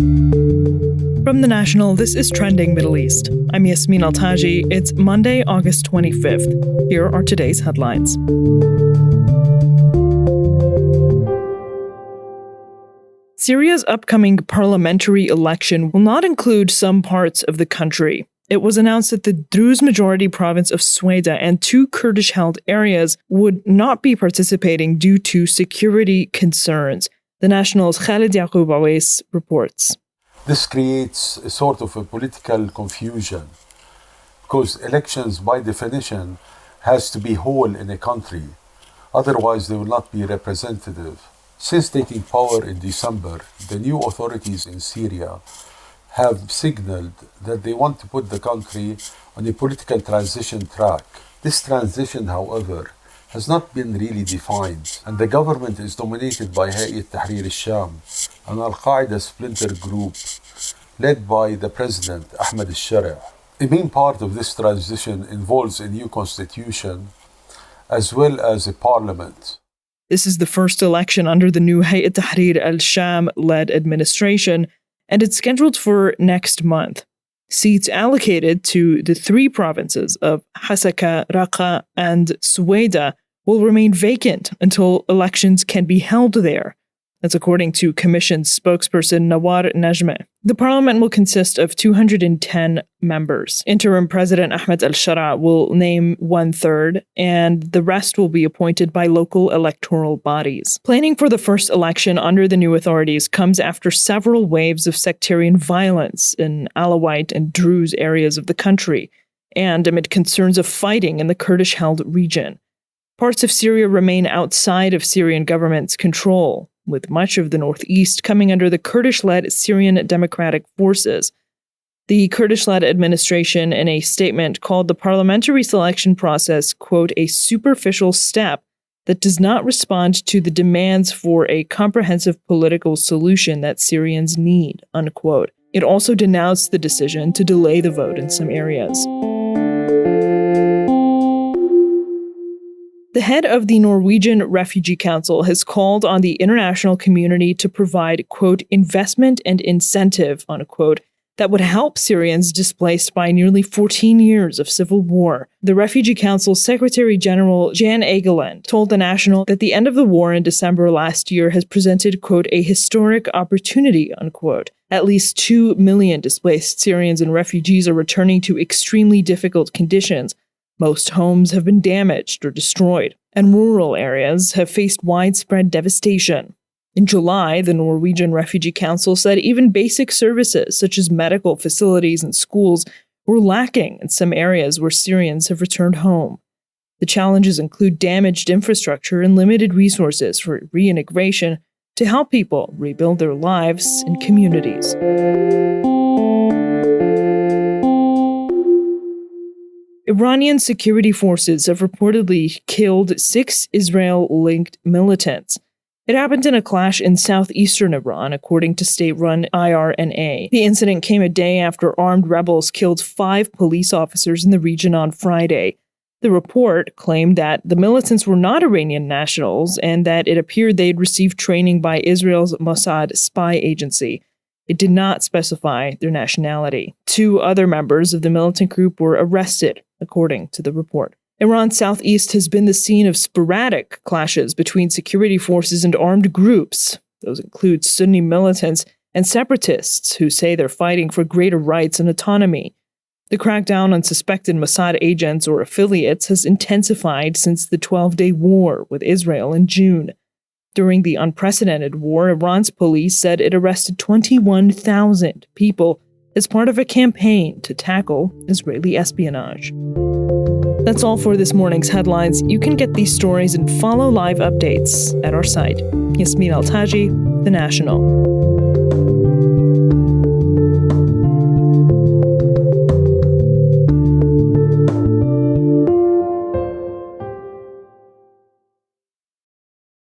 From The National, this is Trending Middle East. I'm Yasmin Al-Taji. It's Monday, August 25th. Here are today's headlines. Syria's upcoming parliamentary election will not include some parts of the country. It was announced that the Druze majority province of Sweida and two Kurdish-held areas would not be participating due to security concerns. The National's Khaled Yacoub Oweis reports. This creates a sort of a political confusion because elections, by definition, has to be whole in a country. Otherwise, they will not be representative. Since taking power in December, the new authorities in Syria have signaled that they want to put the country on a political transition track. This transition, however, has not been really defined, and the government is dominated by Hayat Tahrir al-Sham, an al-Qaeda splinter group led by the president, Ahmed al-Shara. A main part of this transition involves a new constitution as well as a parliament. This is the first election under the new Hayat Tahrir al-Sham-led administration, and it's scheduled for next month. Seats allocated to the three provinces of Hasakah, Raqqa, and Sweida will remain vacant until elections can be held there. That's according to Commission spokesperson Nawar Najmeh. The parliament will consist of 210 members. Interim President Ahmed al-Shara will name 1/3, and the rest will be appointed by local electoral bodies. Planning for the first election under the new authorities comes after several waves of sectarian violence in Alawite and Druze areas of the country, and amid concerns of fighting in the Kurdish-held region. Parts of Syria remain outside of Syrian government's control, with much of the northeast coming under the Kurdish-led Syrian Democratic Forces. The Kurdish-led administration, in a statement, called the parliamentary selection process, quote, a superficial step that does not respond to the demands for a comprehensive political solution that Syrians need, unquote. It also denounced the decision to delay the vote in some areas. The head of the Norwegian Refugee Council has called on the international community to provide, quote, investment and incentive, unquote, that would help Syrians displaced by nearly 14 years of civil war. The Refugee Council's Secretary General Jan Egeland told The National that the end of the war in December last year has presented, quote, a historic opportunity, unquote. At least 2 million displaced Syrians and refugees are returning to extremely difficult conditions. Most homes have been damaged or destroyed, and rural areas have faced widespread devastation. In July, the Norwegian Refugee Council said even basic services, such as medical facilities and schools, were lacking in some areas where Syrians have returned home. The challenges include damaged infrastructure and limited resources for reintegration to help people rebuild their lives and communities. Iranian security forces have reportedly killed 6 Israel-linked militants. It happened in a clash in southeastern Iran, according to state-run IRNA. The incident came a day after armed rebels killed 5 police officers in the region on Friday. The report claimed that the militants were not Iranian nationals and that it appeared they'd received training by Israel's Mossad spy agency. It did not specify their nationality. 2 other members of the militant group were arrested, according to the report. Iran's southeast has been the scene of sporadic clashes between security forces and armed groups. Those include Sunni militants and separatists who say they're fighting for greater rights and autonomy. The crackdown on suspected Mossad agents or affiliates has intensified since the 12-day war with Israel in June. During the unprecedented war, Iran's police said it arrested 21,000 people as part of a campaign to tackle Israeli espionage. That's all for this morning's headlines. You can get these stories and follow live updates at our site. Yasmin Al-Taji, The National.